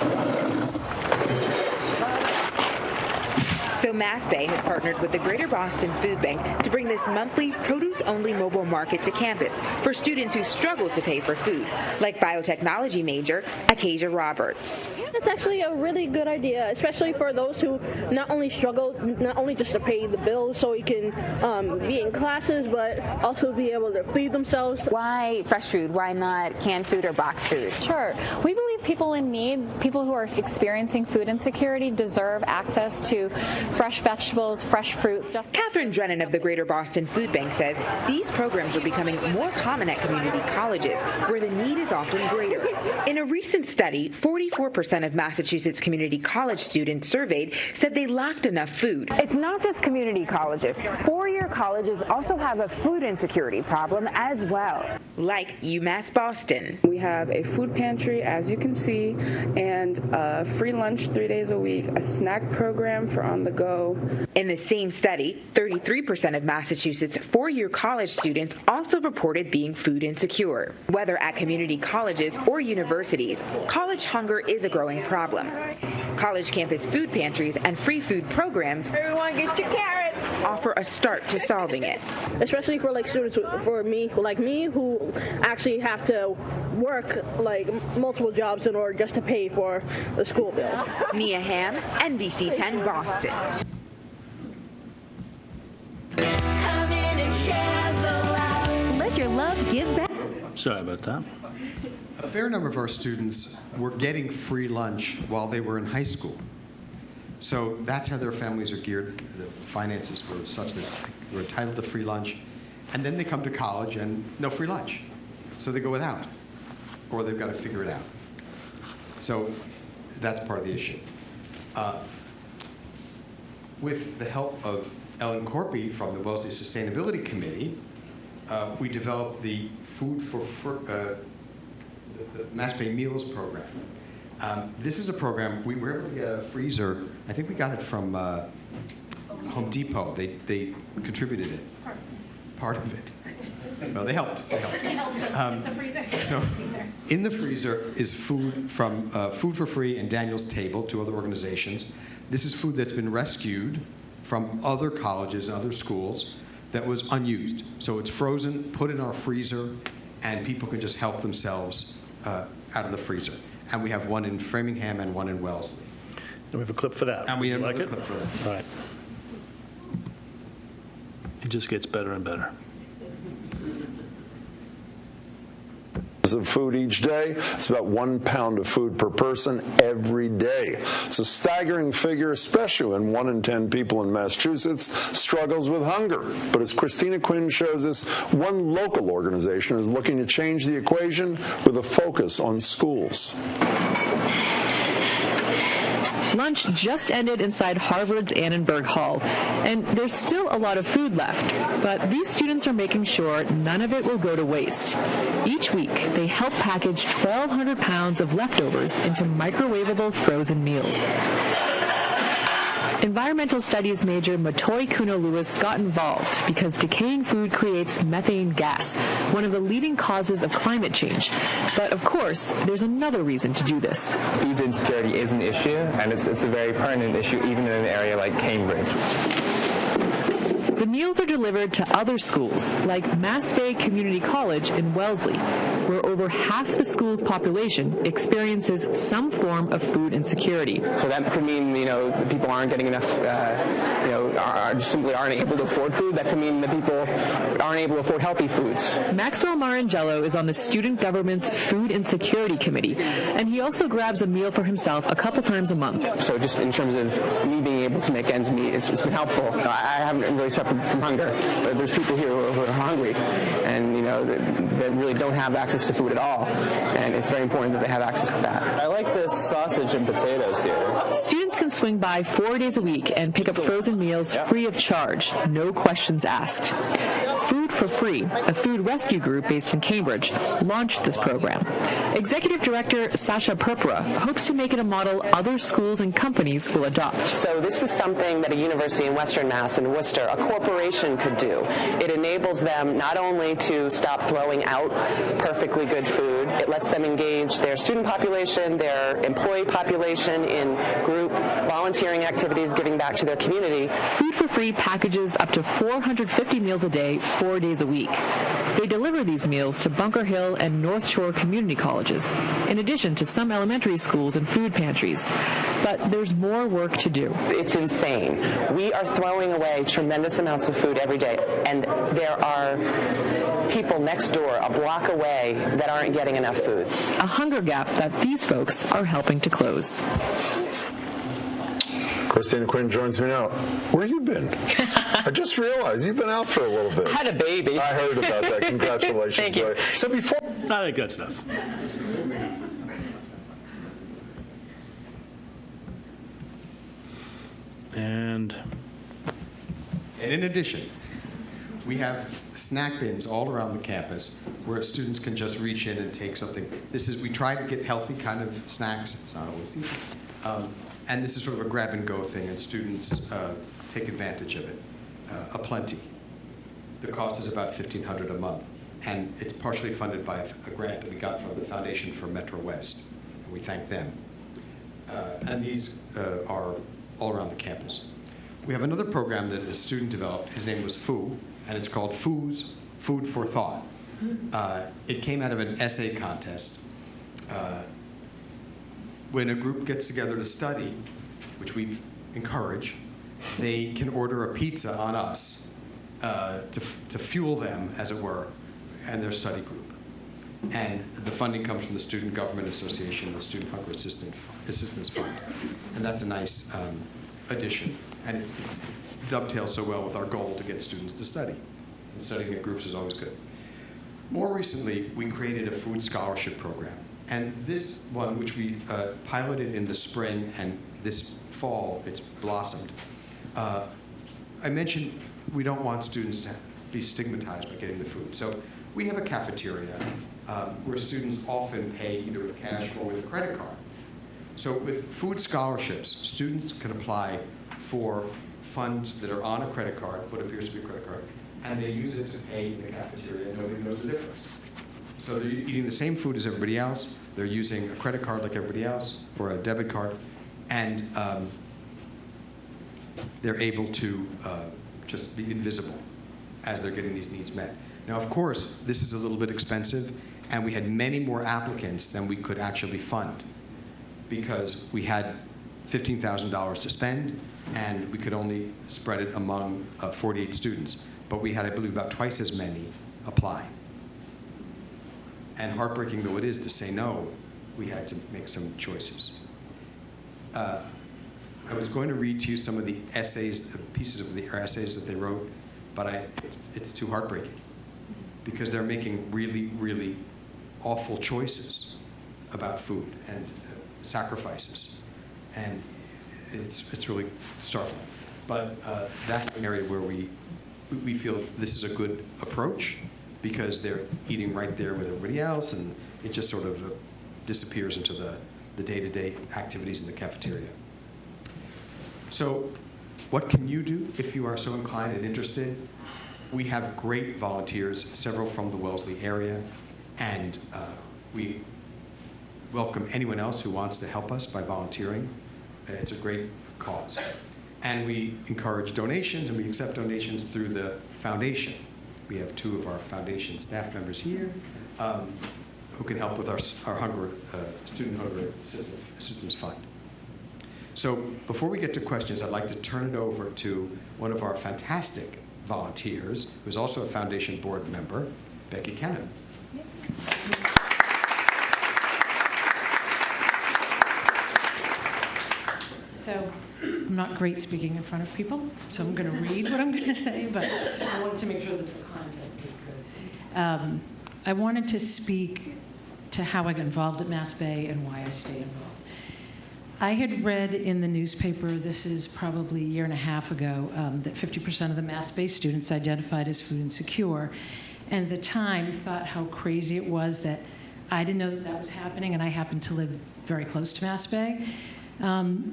So Masbate has partnered with the Greater Boston Food Bank to bring this monthly produce-only mobile market to campus for students who struggle to pay for food, like biotechnology major Acacia Roberts. It's actually a really good idea, especially for those who not only struggle, not only just to pay the bills so we can be in classes, but also be able to feed themselves. Why fresh food? Why not canned food or boxed food? Sure. We believe people in need, people who are experiencing food insecurity, deserve access to fresh vegetables, fresh fruit. Catherine Drennan of the Greater Boston Food Bank says these programs are becoming more common at community colleges, where the need is often greater. In a recent study, 44% of Massachusetts community college students surveyed said they lacked enough food. It's not just community colleges. Four-year colleges also have a food insecurity problem as well. Like UMass Boston. We have a food pantry, as you can see, and a free lunch 3 days a week, a snack program for on the go. In the same study, 33% of Massachusetts four-year college students also reported being food insecure. Whether at community colleges or universities, college hunger is a growing problem. College campus food pantries and free food programs Everyone get your carrots. offer a start to solving it. Especially for students like me who actually have to work multiple jobs in order just to pay for the school bill. Nia Ham, NBC 10 Boston. Come in and share the love. Let your love give back. Sorry about that. A fair number of our students were getting free lunch while they were in high school. So that's how their families are geared. The finances were such that they were entitled to free lunch. And then they come to college and no free lunch. So they go without, or they've got to figure it out. So that's part of the issue. With the help of Ellen Corpy from the Wellesley Sustainability Committee, we developed the Food for the Masbate Meals program. This is a program, we were able to get a freezer, I think we got it from Home Depot, they contributed it. Part of it. Well, they helped. So in the freezer is food from Food for Free and Daniel's Table, two other organizations. This is food that's been rescued from other colleges and other schools that was unused. So it's frozen, put in our freezer, and people can just help themselves out of the freezer. And we have one in Framingham and one in Wellesley. And we have a clip for that. And we have You like another it? clip for that. All right. It just gets better and better. Of food each day. It's about 1 pound of food per person every day. It's a staggering figure, especially when 1 in 10 people in Massachusetts struggles with hunger. But as Christina Quinn shows us, one local organization is looking to change the equation with a focus on schools. Lunch just ended inside Harvard's Annenberg Hall, and there's still a lot of food left, but these students are making sure none of it will go to waste. Each week, they help package 1,200 pounds of leftovers into microwavable frozen meals. Environmental studies major Matoy Kuno-Lewis got involved because decaying food creates methane gas, one of the leading causes of climate change. But of course, there's another reason to do this. Food insecurity is an issue, and it's a very pertinent issue even in an area like Cambridge. The meals are delivered to other schools, like Masbate Community College in Wellesley, where over half the school's population experiences some form of food insecurity. So that could mean, the people aren't getting enough, just simply aren't able to afford food. That could mean that people aren't able to afford healthy foods. Maxwell Marangello is on the student government's Food Insecurity Committee, and he also grabs a meal for himself a couple times a month. So just in terms of me being able to make ends meet, it's been helpful. I haven't really suffered from hunger, but there's people here who are hungry and, that really don't have access to food at all, and it's very important that they have access to that. I like this sausage and potatoes here. Students can swing by 4 days a week and pick up frozen meals free of charge, no questions asked. Food for Free, a food rescue group based in Cambridge, launched this program. Executive Director Sasha Purpura hopes to make it a model other schools and companies will adopt. So this is something that a university in Western Mass in Worcester, a corporation could do. It enables them not only to stop throwing out perfectly good food, it lets them engage their student population, their employee population in group volunteering activities, giving back to their community. Food for Free packages up to 450 meals a day, 4 days a week. They deliver these meals to Bunker Hill and North Shore community colleges, in addition to some elementary schools and food pantries. But there's more work to do. It's insane. We are throwing away tremendous amounts of food every day, and there are people next door, a block away, that aren't getting enough food. A hunger gap that these folks are helping to close. Christina Quinn joins me now. Where you been? I just realized you've been out for a little bit. I had a baby. I heard about that. Congratulations. Thank you. So before... I think that's enough. And in addition, we have snack bins all around the campus where students can just reach in and take something. We try to get healthy kind of snacks. It's not always easy. And this is sort of a grab-and-go thing, and students take advantage of it aplenty. The cost is about $1,500 a month, and it's partially funded by a grant that we got from the Foundation for Metro West, and we thank them. And these are all around the campus. We have another program that a student developed. His name was Foo, and it's called Foo's Food for Thought. It came out of an essay contest. When a group gets together to study, which we encourage, they can order a pizza on us to fuel them, as it were, and their study group. And the funding comes from the Student Government Association, the Student Hunger Assistance Fund. And that's a nice addition. And it dovetails so well with our goal to get students to study. And studying in groups is always good. More recently, we created a food scholarship program. And this one, which we piloted in the spring, and this fall it's blossomed, I mentioned we don't want students to be stigmatized by getting the food. So we have a cafeteria where students often pay either with cash or with a credit card. So with food scholarships, students can apply for funds that are on a credit card, what appears to be a credit card, and they use it to pay in the cafeteria, and nobody knows the difference. So they're eating the same food as everybody else, they're using a credit card like everybody else, or a debit card, and they're able to just be invisible as they're getting these needs met. Now, of course, this is a little bit expensive, and we had many more applicants than we could actually fund because we had $15,000 to spend, and we could only spread it among 48 students. But we had, I believe, about twice as many apply. And heartbreaking though it is to say no, we had to make some choices. I was going to read to you some of the essays, the pieces of the essays that they wrote, but it's too heartbreaking because they're making really, really awful choices about food and sacrifices, and it's really startling. But that's an area where we feel this is a good approach because they're eating right there with everybody else, and it just sort of disappears into the day-to-day activities in the cafeteria. So what can you do if you are so inclined and interested? We have great volunteers, several from the Wellesley area, and we welcome anyone else who wants to help us by volunteering. It's a great cause. And we encourage donations, and we accept donations through the foundation. We have two of our foundation staff members here who can help with our Student Hunger Assistance Fund. So before we get to questions, I'd like to turn it over to one of our fantastic volunteers, who's also a foundation board member, Becky Kennedy. So I'm not great speaking in front of people, so I'm going to read what I'm going to say, but I want to make sure that the content is good. I wanted to speak to how I got involved at Masbate and why I stay involved. I had read in the newspaper, this is probably a year and a half ago, that 50% of the Masbate students identified as food insecure, and at the time thought how crazy it was that I didn't know that that was happening, and I happened to live very close to Masbate.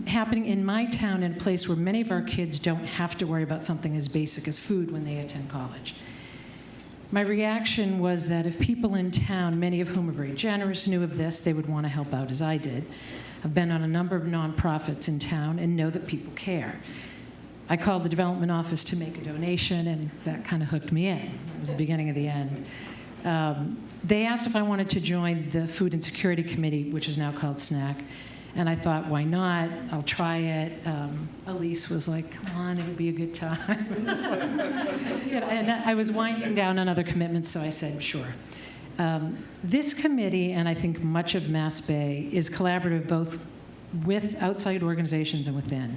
Happening in my town in a place where many of our kids don't have to worry about something as basic as food when they attend college. My reaction was that if people in town, many of whom are very generous, knew of this, they would want to help out as I did. I've been on a number of nonprofits in town and know that people care. I called the development office to make a donation, and that kind of hooked me in. It was the beginning of the end. They asked if I wanted to join the Food Insecurity Committee, which is now called SNAC. And I thought, why not? I'll try it. Elise was like, come on, it would be a good time. And I was winding down on other commitments, so I said, sure. This committee, and I think much of Masbate, is collaborative both with outside organizations and within.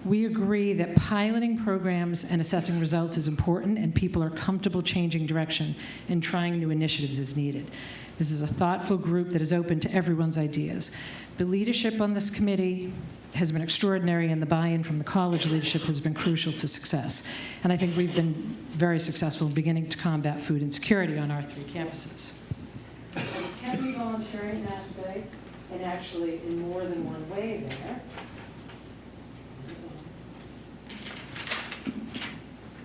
We agree that piloting programs and assessing results is important, and people are comfortable changing direction and trying new initiatives as needed. This is a thoughtful group that is open to everyone's ideas. The leadership on this committee has been extraordinary, and the buy-in from the college leadership has been crucial to success. And I think we've been very successful in beginning to combat food insecurity on our 3 campuses. I was heavily volunteering at Masbate, and actually in more than one way there.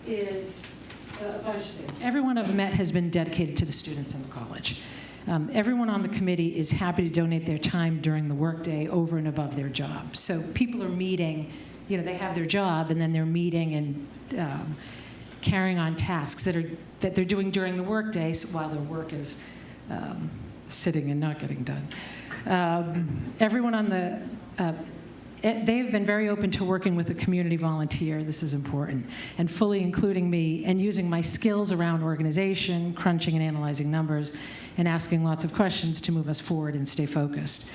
Is a bunch of things. Everyone I've met has been dedicated to the students in the college. Everyone on the committee is happy to donate their time during the workday over and above their job. So people are meeting, they have their job, and then they're meeting and carrying on tasks that they're doing during the workday while their work is sitting and not getting done. Everyone on the they've been very open to working with a community volunteer, this is important, and fully including me and using my skills around organization, crunching and analyzing numbers, and asking lots of questions to move us forward and stay focused.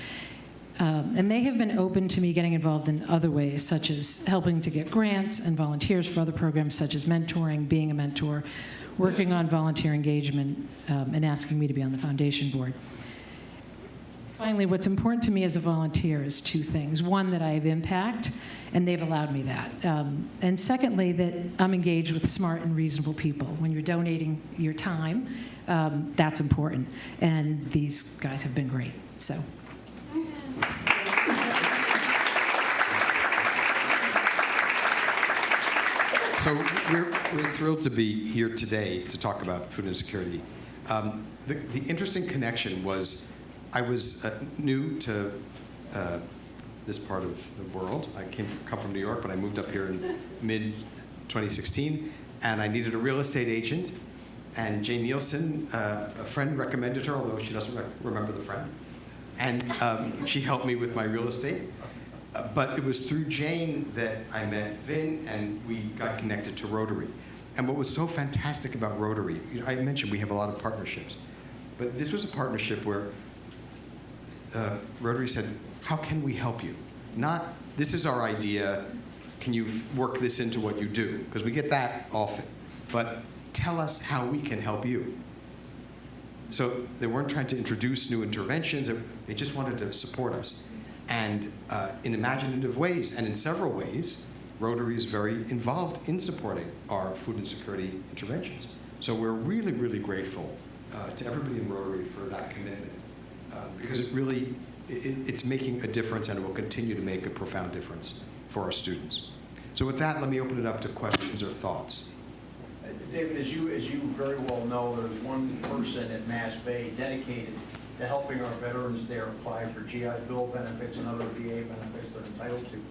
And they have been open to me getting involved in other ways, such as helping to get grants and volunteers for other programs such as mentoring, being a mentor, working on volunteer engagement, and asking me to be on the foundation board. Finally, what's important to me as a volunteer is 2 things. One, that I have impact, and they've allowed me that. And secondly, that I'm engaged with smart and reasonable people. When you're donating your time, that's important. And these guys have been great. So. So we're thrilled to be here today to talk about food insecurity. The interesting connection was I was new to this part of the world. I come from New York, but I moved up here in mid-2016, and I needed a real estate agent. And Jane Nielsen, a friend, recommended her, although she doesn't remember the friend. And she helped me with my real estate. But it was through Jane that I met Vin, and we got connected to Rotary. And what was so fantastic about Rotary, I mentioned we have a lot of partnerships, but this was a partnership where Rotary said, how can we help you? Not, this is our idea, can you work this into what you do? Because we get that often. But tell us how we can help you. So they weren't trying to introduce new interventions, they just wanted to support us. And in imaginative ways, and in several ways, Rotary is very involved in supporting our food insecurity interventions. So we're really, really grateful to everybody in Rotary for that commitment, because it really, it's making a difference, and it will continue to make a profound difference for our students. So with that, let me open it up to questions or thoughts. David, as you very well know, there's one person at Masbate dedicated to helping our veterans there apply for GI Bill benefits and other VA benefits they're entitled to.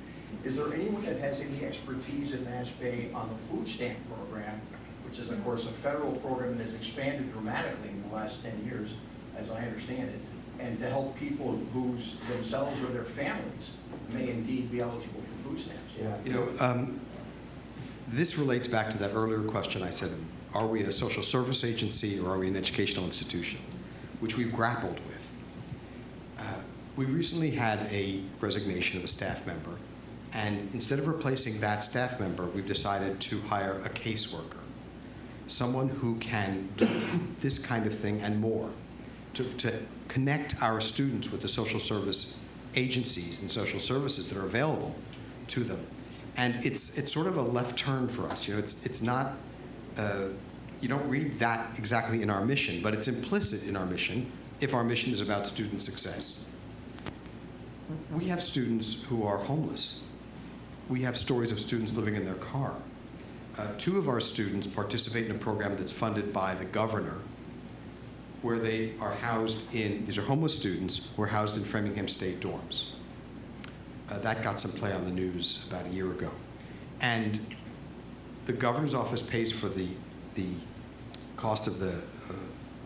Is there anyone that has any expertise in Masbate on the food stamp program, which is, of course, a federal program that has expanded dramatically in the last 10 years, as I understand it, and to help people who themselves or their families may indeed be eligible for food stamps? Yeah. You know, this relates back to that earlier question I said, are we a social service agency or are we an educational institution, which we've grappled with. We recently had a resignation of a staff member, and instead of replacing that staff member, we've decided to hire a caseworker, someone who can do this kind of thing and more, to connect our students with the social service agencies and social services that are available to them. And it's sort of a left turn for us. You know, it's not, you don't read that exactly in our mission, but it's implicit in our mission if our mission is about student success. We have students who are homeless. We have stories of students living in their car. 2 of our students participate in a program that's funded by the governor, where they are housed in, these are homeless students who are housed in Framingham State dorms. That got some play on the news about a year ago. And the governor's office pays for the cost of the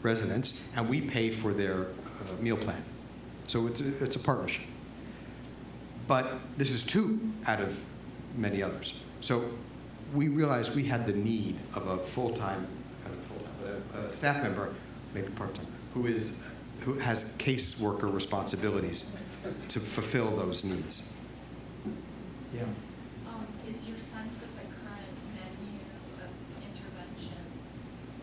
residents, and we pay for their meal plan. So it's a partnership. But this is 2 out of many others. So we realized we had the need of a a staff member, maybe part-time, who has caseworker responsibilities to fulfill those needs. Yeah. Is your sense that the current menu of interventions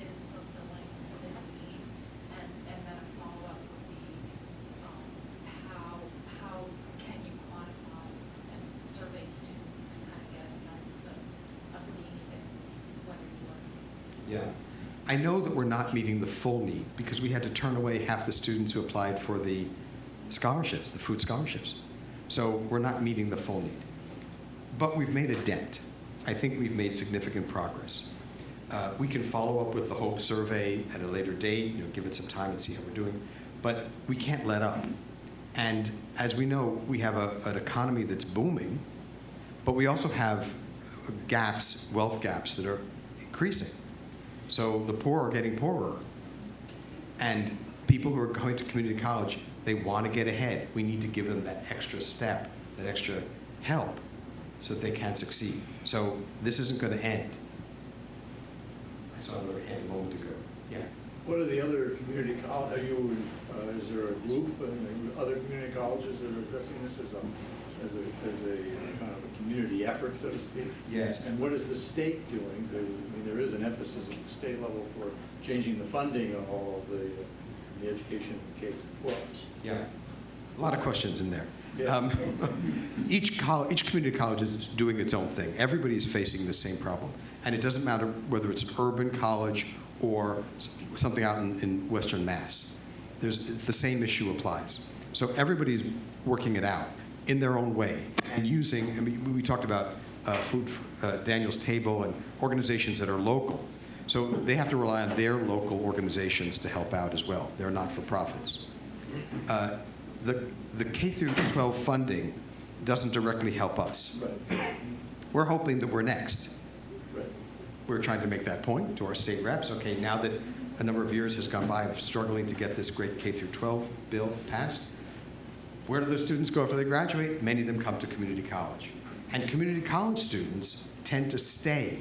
is fulfilling the need? And then a follow-up would be, how can you quantify and survey students and kind of get a sense of need and whether you are? Yeah. I know that we're not meeting the full need because we had to turn away half the students who applied for the scholarships, the food scholarships. So we're not meeting the full need. But we've made a dent. I think we've made significant progress. We can follow up with the HOPE survey at a later date, give it some time and see how we're doing. But we can't let up. And as we know, we have an economy that's booming, but we also have gaps, wealth gaps that are increasing. So the poor are getting poorer. And people who are going to community college, they want to get ahead. We need to give them that extra step, that extra help, so that they can succeed. So this isn't going to end. I saw another hand a moment ago. Yeah. What are the other community colleges? Is there a group and other community colleges that are addressing this as a kind of a community effort, so to speak? Yes. And what is the state doing? I mean, there is an emphasis at the state level for changing the funding of all of the education K-12. Yeah. A lot of questions in there. Yeah. Each community college is doing its own thing. Everybody's facing the same problem. And it doesn't matter whether it's an urban college or something out in Western Mass. The same issue applies. So everybody's working it out in their own way and using, I mean, we talked about Daniel's Table and organizations that are local. So they have to rely on their local organizations to help out as well. They're not-for-profits. The K through 12 funding doesn't directly help us. Right. We're hoping that we're next. Right. We're trying to make that point to our state reps. Okay, now that a number of years has gone by of struggling to get this great K through 12 bill passed, where do those students go after they graduate? Many of them come to community college. And community college students tend to stay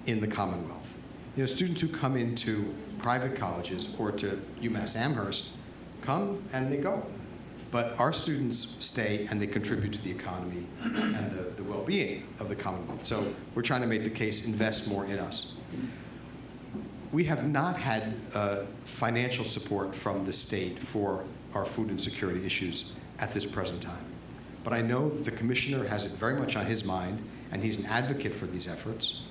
in the Commonwealth. You know, students who come into private colleges or to UMass Amherst come and they go. But our students stay and they contribute to the economy and the well-being of the Commonwealth. So we're trying to make the case, invest more in us. We have not had financial support from the state for our food insecurity issues at this present time. But I know that the commissioner has it very much on his mind, and he's an advocate for these efforts.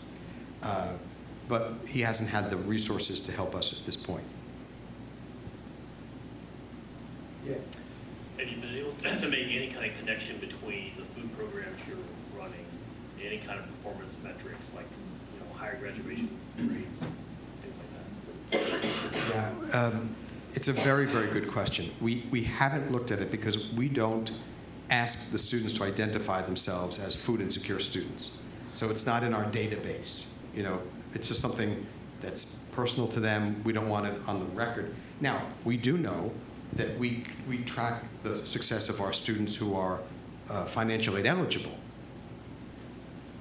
But he hasn't had the resources to help us at this point. Yeah. Have you been able to make any kind of connection between the food programs you're running, any kind of performance metrics, like higher graduation rates, things like that? Yeah, it's a very, very good question. We haven't looked at it because we don't ask the students to identify themselves as food insecure students. So it's not in our database. It's just something that's personal to them. We don't want it on the record. Now, we do know that we track the success of our students who are financial aid eligible.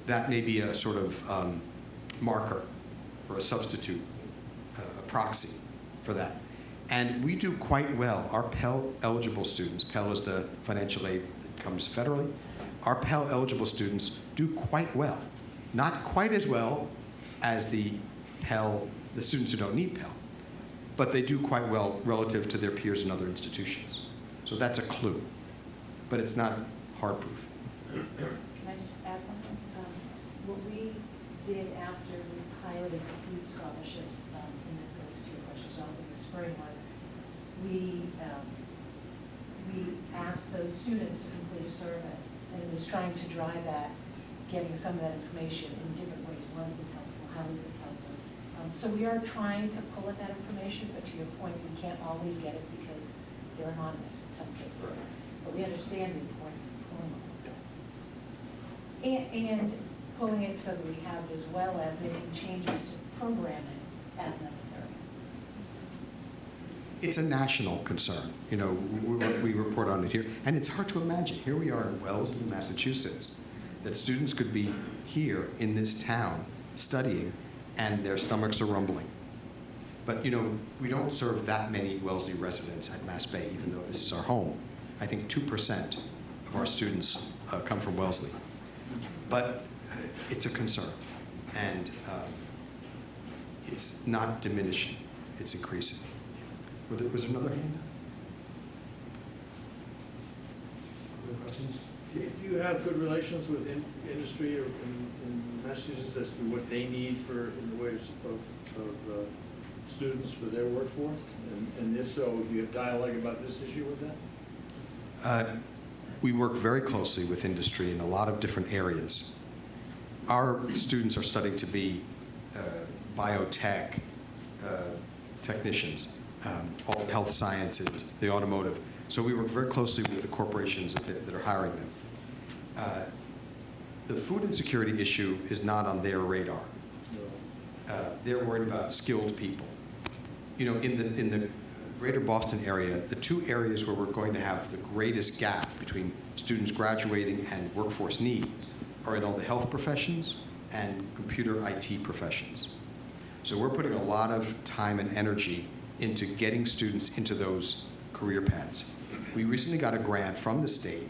That may be a sort of marker or a substitute, a proxy for that. And we do quite well. Our Pell eligible students, Pell is the financial aid that comes federally, our Pell eligible students do quite well. Not quite as well as the students who don't need Pell, but they do quite well relative to their peers in other institutions. So that's a clue, but it's not hard proof. Can I just add something? What we did after we piloted the food scholarships, and this goes to your question, John, in the spring, was we asked those students to complete a survey, and it was trying to drive at getting some of that information in different ways. Was this helpful? How is this helpful? So we are trying to pull at that information, but to your point, we can't always get it because they're anonymous in some cases. But we understand the importance of pulling it. And pulling it so that we have it as well as making changes to programming as necessary. It's a national concern. We report on it here. And it's hard to imagine. Here we are in Wellesley, Massachusetts, that students could be here in this town studying and their stomachs are rumbling. But we don't serve that many Wellesley residents at Masbate, even though this is our home. I think 2% of our students come from Wellesley. But it's a concern, and it's not diminishing, it's increasing. Was there another hand? Other questions? Do you have good relations with industry or in Massachusetts as to what they need in the way of students for their workforce? And if so, do you have dialogue about this issue with them? We work very closely with industry in a lot of different areas. Our students are studying to be biotech technicians, all health sciences, the automotive. So we work very closely with the corporations that are hiring them. The food insecurity issue is not on their radar. They're worried about skilled people. In the greater Boston area, the two areas where we're going to have the greatest gap between students graduating and workforce needs are in all the health professions and computer IT professions. So we're putting a lot of time and energy into getting students into those career paths. We recently got a grant from the state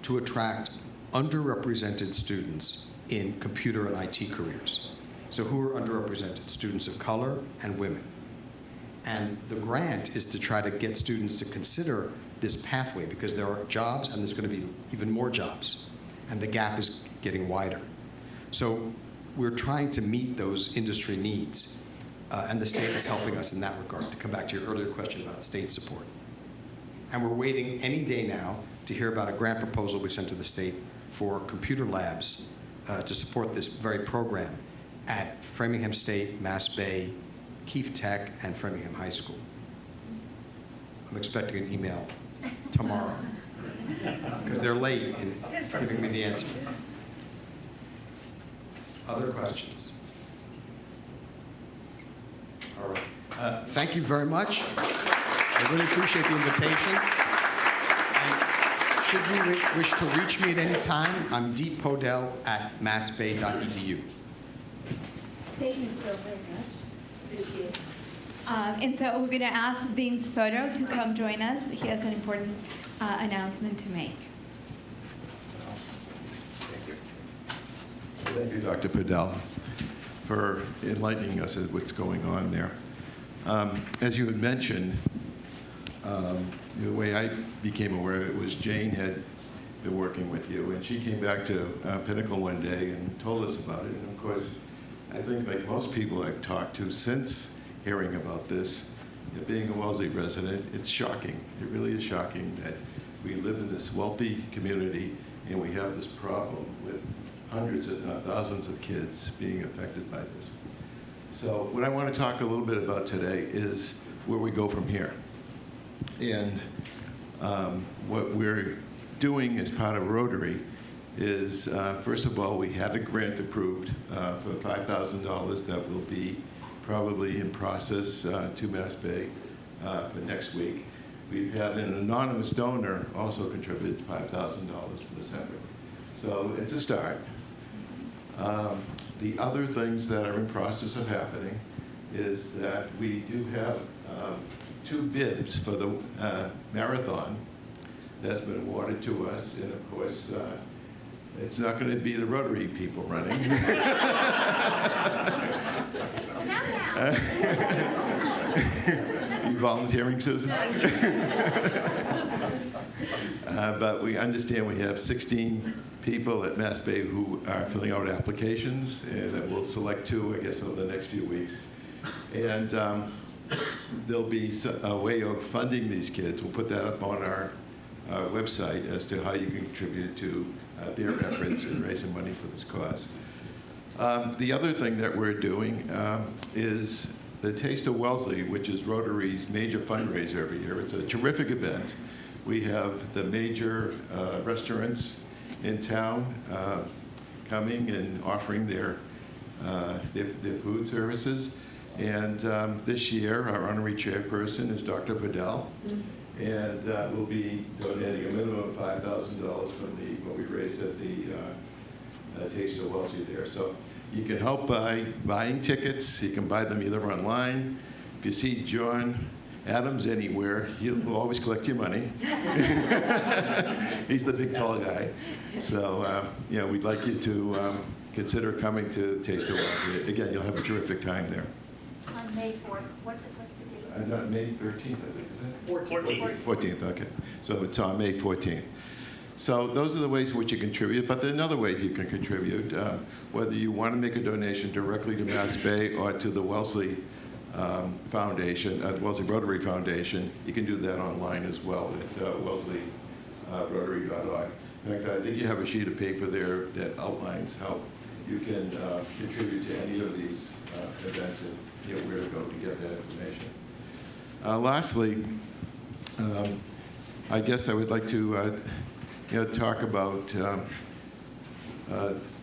to attract underrepresented students in computer and IT careers. So who are underrepresented? Students of color and women. And the grant is to try to get students to consider this pathway because there are jobs and there's going to be even more jobs. And the gap is getting wider. So we're trying to meet those industry needs. And the state is helping us in that regard, to come back to your earlier question about state support. And we're waiting any day now to hear about a grant proposal we sent to the state for computer labs to support this very program at Framingham State, Masbate, Keefe Tech, and Framingham High School. I'm expecting an email tomorrow because they're late in giving me the answer. Other questions? All right. Thank you very much. I really appreciate the invitation. And should you wish to reach me at any time, I'm deepodell@massbay.edu. Thank you so very much. Appreciate it. And so we're going to ask Vince Poto to come join us. He has an important announcement to make. Thank you, Dr. Podell, for enlightening us at what's going on there. As you had mentioned, the way I became aware of it was Jane had been working with you, and she came back to Pinnacle one day and told us about it. And of course, I think like most people I've talked to since hearing about this, being a Wellesley resident, it's shocking. It really is shocking that we live in this wealthy community and we have this problem with hundreds, if not thousands, of kids being affected by this. So what I want to talk a little bit about today is where we go from here. And what we're doing as part of Rotary is, first of all, we had a grant approved for $5,000 that will be probably in process to Masbate for next week. We've had an anonymous donor also contribute $5,000 to this effort. So it's a start. The other things that are in process of happening is that we do have 2 bibs for the marathon that's been awarded to us, and of course, it's not going to be the Rotary people running. You volunteering, Susan? But we understand we have 16 people at Masbate who are filling out applications, and that we'll select 2, I guess, over the next few weeks. And there'll be a way of funding these kids. We'll put that up on our website as to how you can contribute to their efforts in raising money for this cause. The other thing that we're doing is the Taste of Wellesley, which is Rotary's major fundraiser every year. It's a terrific event. We have the major restaurants in town coming and offering their food services. And this year, our honorary chairperson is Dr. Podell, and we'll be donating a minimum of $5,000 from what we raise at the Taste of Wellesley there. So you can help by buying tickets. You can buy them either online. If you see John Adams anywhere, he'll always collect your money. He's the big, tall guy. So, we'd like you to consider coming to Taste of Wellesley. Again, you'll have a terrific time there. On May 4th, what's the date? Not May 13th, I think, is that? 14th. 14th, okay. So it's on May 14th. So those are the ways in which you contribute, but there are other ways you can contribute. Whether you want to make a donation directly to Masbate or to the Wellesley Foundation, Wellesley Rotary Foundation, you can do that online as well at wellesley.rotary.org. In fact, I think you have a sheet of paper there that outlines how you can contribute to any of these events and where to go to get that information. Lastly, I guess I would like to talk about,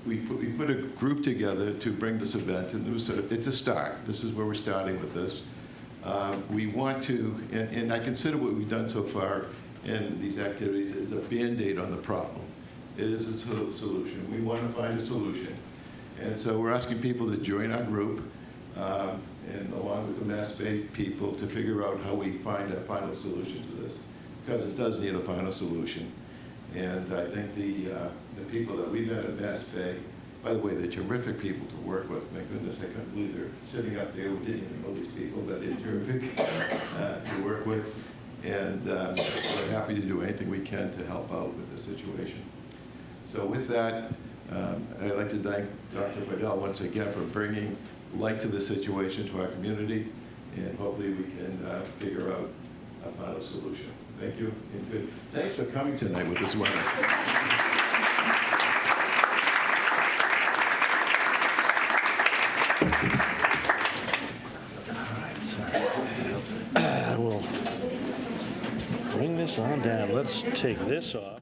we put a group together to bring this event, and it's a start. This is where we're starting with this. We want to, and I consider what we've done so far in these activities is a Band-Aid on the problem. It is a solution. We want to find a solution. And so we're asking people to join our group, and along with the Masbate people, to figure out how we find a final solution to this, because it does need a final solution. And I think the people that we've met at Masbate, by the way, they're terrific people to work with. My goodness, I couldn't believe they're sitting up there. We didn't even know these people, but they're terrific to work with. And we're happy to do anything we can to help out with the situation. So with that, I'd like to thank Dr. Podell once again for bringing light to the situation to our community, and hopefully we can figure out a final solution. Thank you, and good. Thanks for coming tonight with this weather. I will bring this on down. Let's take this off.